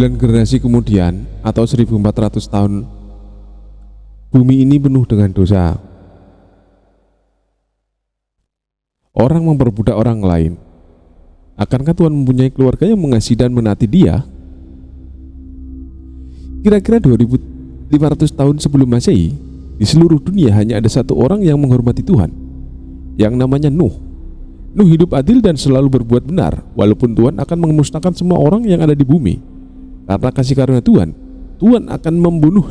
Sembilan generasi kemudian atau 1400 tahun, bumi ini penuh dengan dosa. Orang memperbudak orang lain. Akankah Tuhan mempunyai keluarga yang mengasihi dan menaati Dia? Kira-kira 2500 tahun sebelum Masehi, di seluruh dunia hanya ada satu orang yang menghormati Tuhan, yang namanya Nuh. Nuh hidup adil dan selalu berbuat benar, walaupun Tuhan akan memusnahkan semua orang yang ada di bumi. Karena kasih karunia Tuhan, Tuhan akan membunuh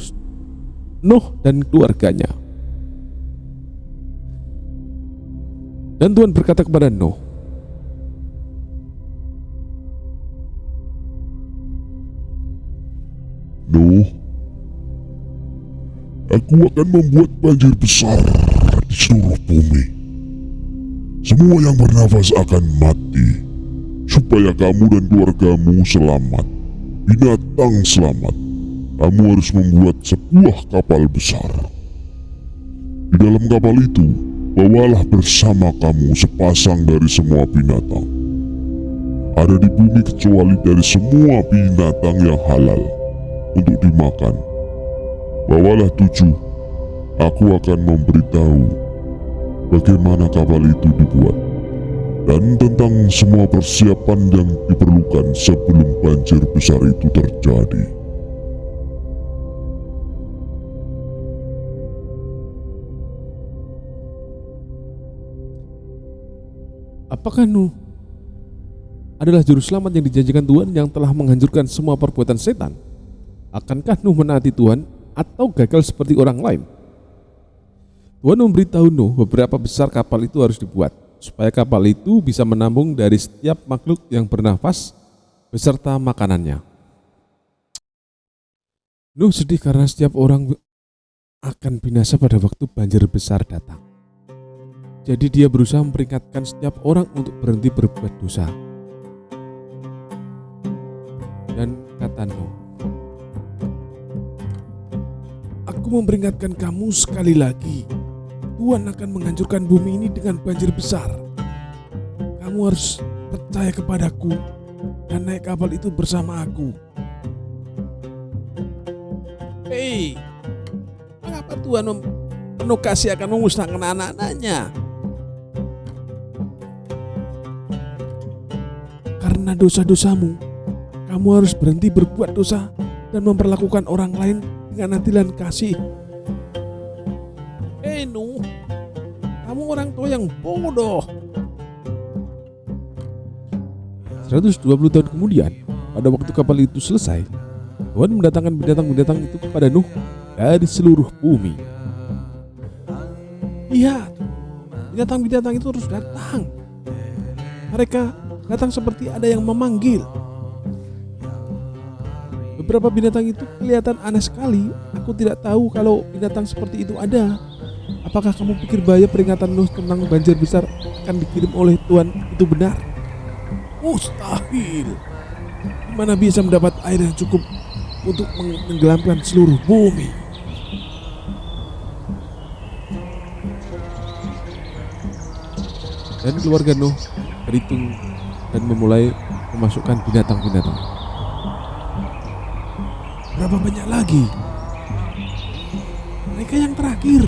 Nuh dan keluarganya. Dan Tuhan berkata kepada Nuh, Nuh, aku akan membuat banjir besar di seluruh bumi. Semua yang bernafas akan mati, supaya kamu dan keluargamu selamat. Binatang selamat. Kamu harus membuat sebuah kapal besar. Di dalam kapal itu, bawalah bersama kamu sepasang dari semua binatang ada di bumi kecuali dari semua binatang yang halal untuk dimakan. Bawalah 7. Aku akan memberitahu bagaimana kapal itu dibuat dan tentang semua persiapan yang diperlukan sebelum banjir besar itu terjadi. apakah Nuh adalah juru selamat yang dijanjikan Tuhan yang telah menghancurkan semua perbuatan setan? Akankah Nuh menaati Tuhan atau gagal seperti orang lain? Tuhan memberitahu Nuh beberapa besar kapal itu harus dibuat, supaya kapal itu bisa menampung dari setiap makhluk yang bernafas beserta makanannya. Nuh sedih karena setiap orang akan binasa pada waktu banjir besar datang. Jadi dia berusaha memperingatkan setiap orang untuk berhenti berbuat dosa. Dan kata Nuh, aku memperingatkan kamu sekali lagi. Tuhan akan menghancurkan bumi ini dengan banjir besar. Kamu harus percaya kepadaku dan naik kapal itu bersama aku. Hei, mengapa Tuhan penuh kasih akan memusnahkan anak-anaknya? Karena dosa-dosamu, kamu harus berhenti berbuat dosa dan memperlakukan orang lain dengan adil dan kasih. Nuh, kamu orang tua yang bodoh. 120 tahun kemudian, pada waktu kapal itu selesai, Tuhan mendatangkan binatang-binatang itu kepada Nuh dari seluruh bumi. Lihat, binatang-binatang itu terus datang. Mereka datang seperti ada yang memanggil. Beberapa binatang itu kelihatan aneh sekali. Aku tidak tahu kalau binatang seperti itu ada. Apakah kamu pikir bahaya peringatan Nuh tentang banjir besar akan dikirim oleh Tuhan itu benar? Mustahil. Gimana bisa mendapat air yang cukup untuk menenggelamkan seluruh bumi? Dan keluarga Nuh berhitung dan memulai memasukkan binatang-binatang. Berapa banyak lagi? Mereka yang terakhir.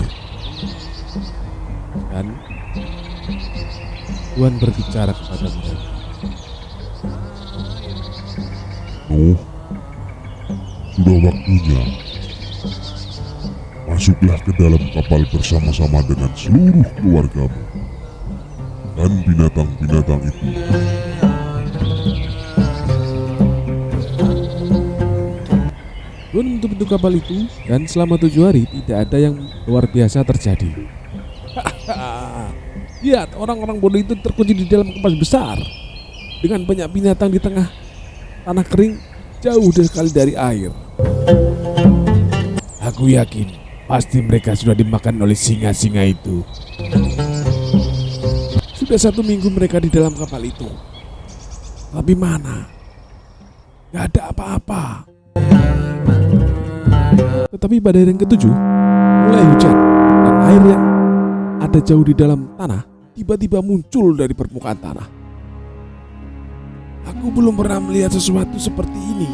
Dan Tuhan berbicara kepada mereka. Nuh, sudah waktunya. Masuklah ke dalam kapal bersama-sama dengan seluruh keluargamu dan binatang-binatang itu. Tuhan menutup pintu kapal itu dan selama 7 hari tidak ada yang luar biasa terjadi. Lihat, orang-orang bodoh itu terkunci di dalam kapal besar dengan banyak binatang di tengah tanah kering jauh sekali dari air. Aku yakin pasti mereka sudah dimakan oleh singa-singa itu. Sudah 1 minggu mereka di dalam kapal itu. Tapi mana? Gak ada apa-apa. Tetapi pada hari yang ke-7 mulai hujan dan air yang ada jauh di dalam tanah tiba-tiba muncul dari permukaan tanah. Aku belum pernah melihat sesuatu seperti ini.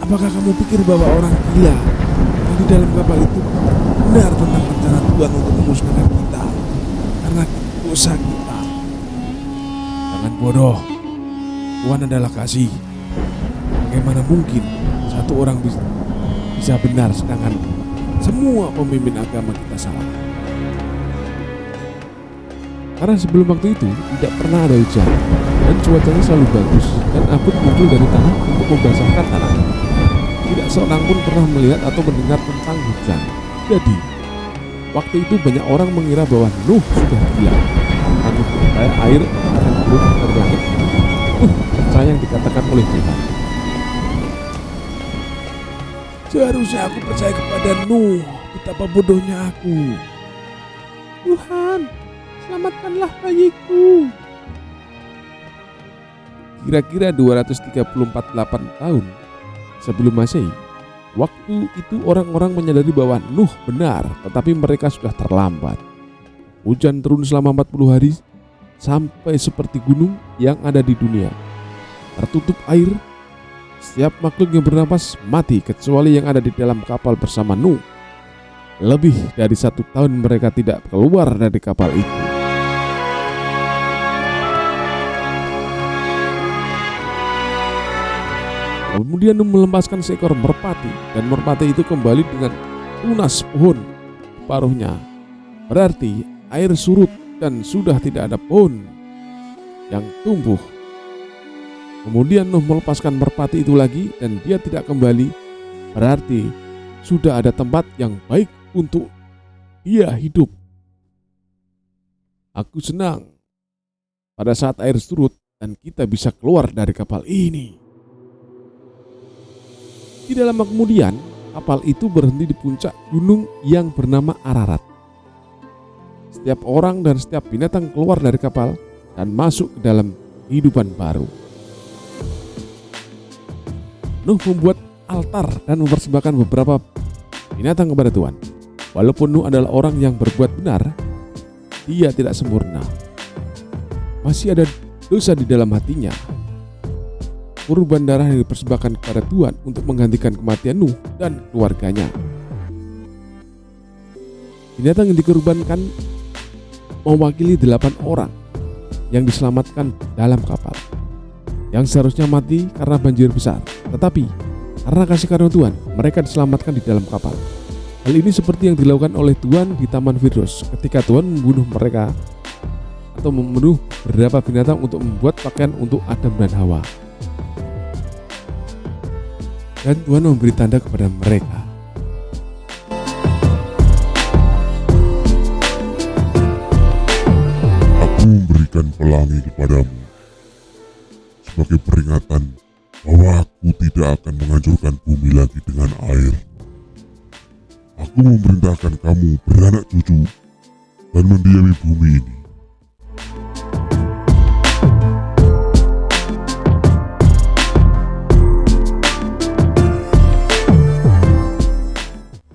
Apakah kamu pikir bahwa orang gila yang di dalam kapal itu benar tentang rencana Tuhan untuk memusnahkan kita karena dosa kita? Jangan bodoh. Tuhan adalah kasih. Bagaimana mungkin satu orang bisa benar sedangkan semua pemimpin agama kita salah? Karena sebelum waktu itu tidak pernah ada hujan dan cuacanya selalu bagus dan abut muncul dari tanah untuk membasahkan tanah. Tidak seorang pun pernah melihat atau mendengar tentang hujan. Jadi waktu itu banyak orang mengira bahwa Nuh sudah gila karena percaya air akan turun dari langit. Percaya yang dikatakan oleh Tuhan. Seharusnya aku percaya kepada Nuh. Betapa bodohnya aku. Tuhan, selamatkanlah bayiku. Kira-kira 234,8 tahun sebelum Masehi, waktu itu orang-orang menyadari bahwa Nuh benar, tetapi mereka sudah terlambat. Hujan turun selama 40 hari sampai seperti gunung yang ada di dunia tertutup air. Setiap makhluk yang bernapas mati kecuali yang ada di dalam kapal bersama Nuh. Lebih dari 1 tahun mereka tidak keluar dari kapal itu. Kemudian Nuh melepaskan seekor merpati dan merpati itu kembali dengan tunas pohon paruhnya. Berarti air surut dan sudah tidak ada pohon yang tumbuh. Kemudian Nuh melepaskan merpati itu lagi dan dia tidak kembali. Berarti sudah ada tempat yang baik untuk dia hidup. Aku senang pada saat air surut dan kita bisa keluar dari kapal ini. Tidak lama kemudian, kapal itu berhenti di puncak gunung yang bernama Ararat. Setiap orang dan setiap binatang keluar dari kapal dan masuk ke dalam kehidupan baru. Nuh membuat altar dan mempersembahkan beberapa binatang kepada Tuhan. Walaupun Nuh adalah orang yang berbuat benar, dia tidak sempurna. Masih ada dosa di dalam hatinya. Kurban darah yang dipersembahkan kepada Tuhan untuk menggantikan kematian Nuh dan keluarganya. Binatang yang dikorbankan mewakili 8 orang yang diselamatkan dalam kapal, yang seharusnya mati karena banjir besar, tetapi karena kasih karunia Tuhan mereka diselamatkan di dalam kapal. Hal ini seperti yang dilakukan oleh Tuhan di Taman Firdaus ketika Tuhan membunuh mereka atau membunuh beberapa binatang untuk membuat pakaian untuk Adam dan Hawa. Dan Tuhan memberi tanda kepada mereka. Aku memberikan pelangi kepadamu sebagai peringatan bahwa aku tidak akan menghancurkan bumi lagi dengan air. Aku memerintahkan kamu beranak cucu dan mendiami bumi ini.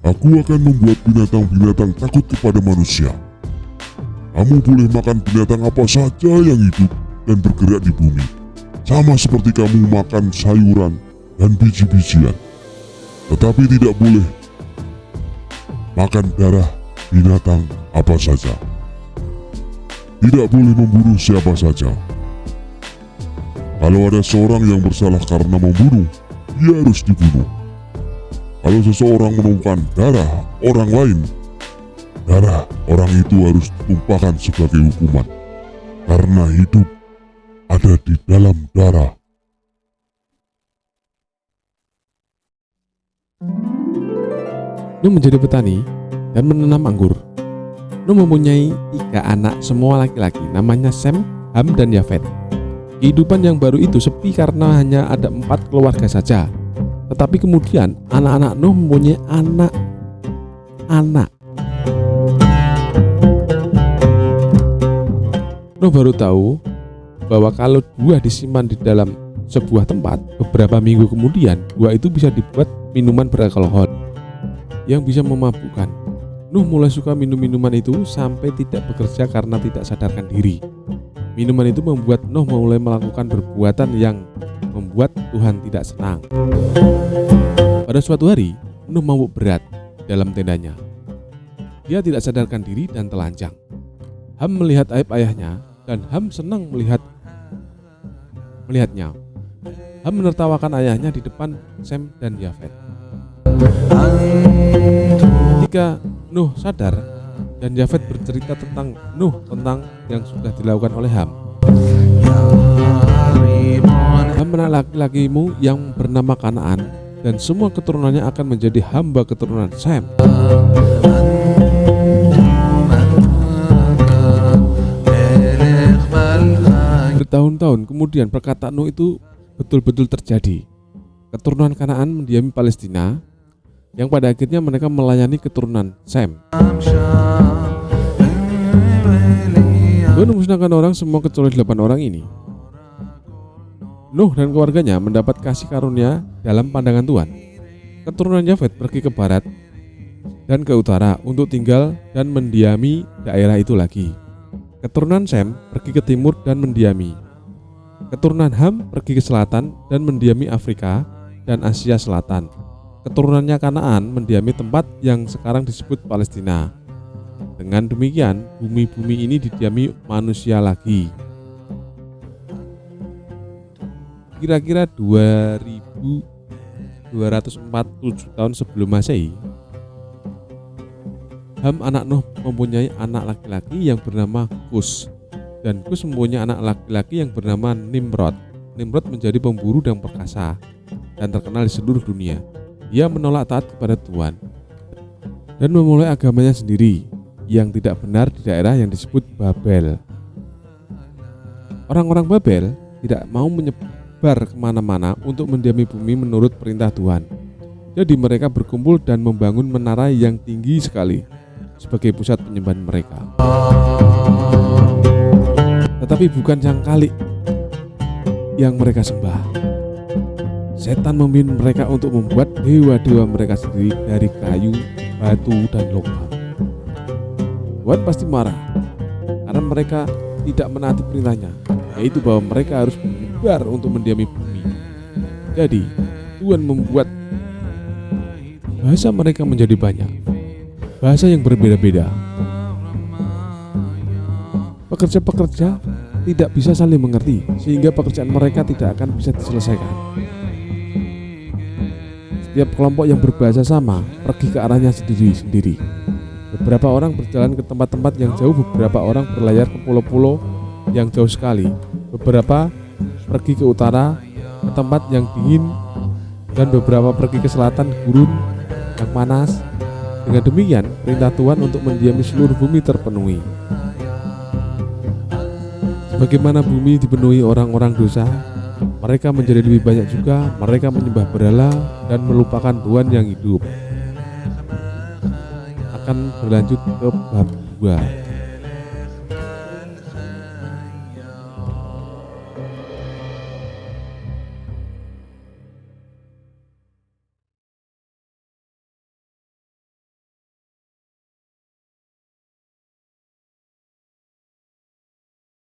Aku akan membuat binatang-binatang takut kepada manusia. Kamu boleh makan binatang apa saja yang hidup dan bergerak di bumi, sama seperti kamu makan sayuran dan biji-bijian. Tetapi tidak boleh makan darah binatang apa saja. Tidak boleh membunuh siapa saja. Kalau ada seorang yang bersalah karena membunuh, dia harus dibunuh. Kalau seseorang menumpahkan darah orang lain, darah orang itu harus ditumpahkan sebagai hukuman, karena hidup ada di dalam darah. Nuh menjadi petani dan menanam anggur. Nuh mempunyai 3 anak semua laki-laki, namanya Sem, Ham, dan Yafet. Kehidupan yang baru itu sepi karena hanya ada 4 keluarga saja. Tetapi kemudian anak-anak Nuh mempunyai anak-anak. Nuh baru tahu bahwa kalau buah disimpan di dalam sebuah tempat, beberapa minggu kemudian buah itu bisa dibuat minuman beralkohol yang bisa memabukkan. Nuh mulai suka minum minuman itu sampai tidak bekerja karena tidak sadarkan diri. Minuman itu membuat Nuh mulai melakukan perbuatan yang membuat Tuhan tidak senang. Pada suatu hari, Nuh mabuk berat dalam tendanya. Dia tidak sadarkan diri dan telanjang. Ham melihat aib ayahnya dan Ham senang melihatnya. Ham menertawakan ayahnya di depan Sem dan Yafet. Ketika Nuh sadar dan Yafet bercerita tentang yang sudah dilakukan oleh Ham. Ham anak laki-lakimu yang bernama Kanaan dan semua keturunannya akan menjadi hamba keturunan Sem. Bertahun-tahun kemudian perkataan Nuh itu betul-betul terjadi. Keturunan Kanaan mendiami Palestina, yang pada akhirnya mereka melayani keturunan Sem. Tuhan memusnahkan orang semua kecuali 8 orang ini. Nuh dan keluarganya mendapat kasih karunia dalam pandangan Tuhan. Keturunan Yafet pergi ke barat dan ke utara untuk tinggal dan mendiami daerah itu lagi. Keturunan Sem pergi ke timur dan mendiami. Keturunan Ham pergi ke selatan dan mendiami Afrika dan Asia Selatan. Keturunannya Kanaan mendiami tempat yang sekarang disebut Palestina. Dengan demikian, bumi-bumi ini didiami manusia lagi. Kira-kira 2247 tahun sebelum Masehi, Ham anak Nuh mempunyai anak laki-laki yang bernama Kus, dan Kus mempunyai anak laki-laki yang bernama Nimrod. Nimrod menjadi pemburu dan perkasa dan terkenal di seluruh dunia. Dia menolak taat kepada Tuhan dan memulai agamanya sendiri yang tidak benar di daerah yang disebut Babel. Orang-orang Babel tidak mau menyebar kemana-mana untuk mendiami bumi menurut perintah Tuhan. Jadi mereka berkumpul dan membangun menara yang tinggi sekali sebagai pusat penyembahan mereka. Tetapi bukan sang kalik yang mereka sembah. Setan memimpin mereka untuk membuat dewa-dewa mereka sendiri dari kayu, batu, dan logam. Tuhan pasti marah karena mereka tidak menaati perintahnya, yaitu bahwa mereka harus menyebar untuk mendiami bumi. Jadi Tuhan membuat bahasa mereka menjadi banyak, bahasa yang berbeda-beda. Pekerja-pekerja tidak bisa saling mengerti, sehingga pekerjaan mereka tidak akan bisa diselesaikan. Setiap kelompok yang berbahasa sama pergi ke arahnya sendiri-sendiri. Beberapa orang berjalan ke tempat-tempat yang jauh, beberapa orang berlayar ke pulau-pulau yang jauh sekali, beberapa pergi ke utara ke tempat yang dingin, dan beberapa pergi ke selatan gurun yang panas. Dengan demikian, perintah Tuhan untuk mendiami seluruh bumi terpenuhi. Bagaimana bumi dipenuhi orang-orang dosa, mereka menjadi lebih banyak juga. Mereka menyembah berhala dan melupakan Tuhan yang hidup. Akan berlanjut ke bab 2.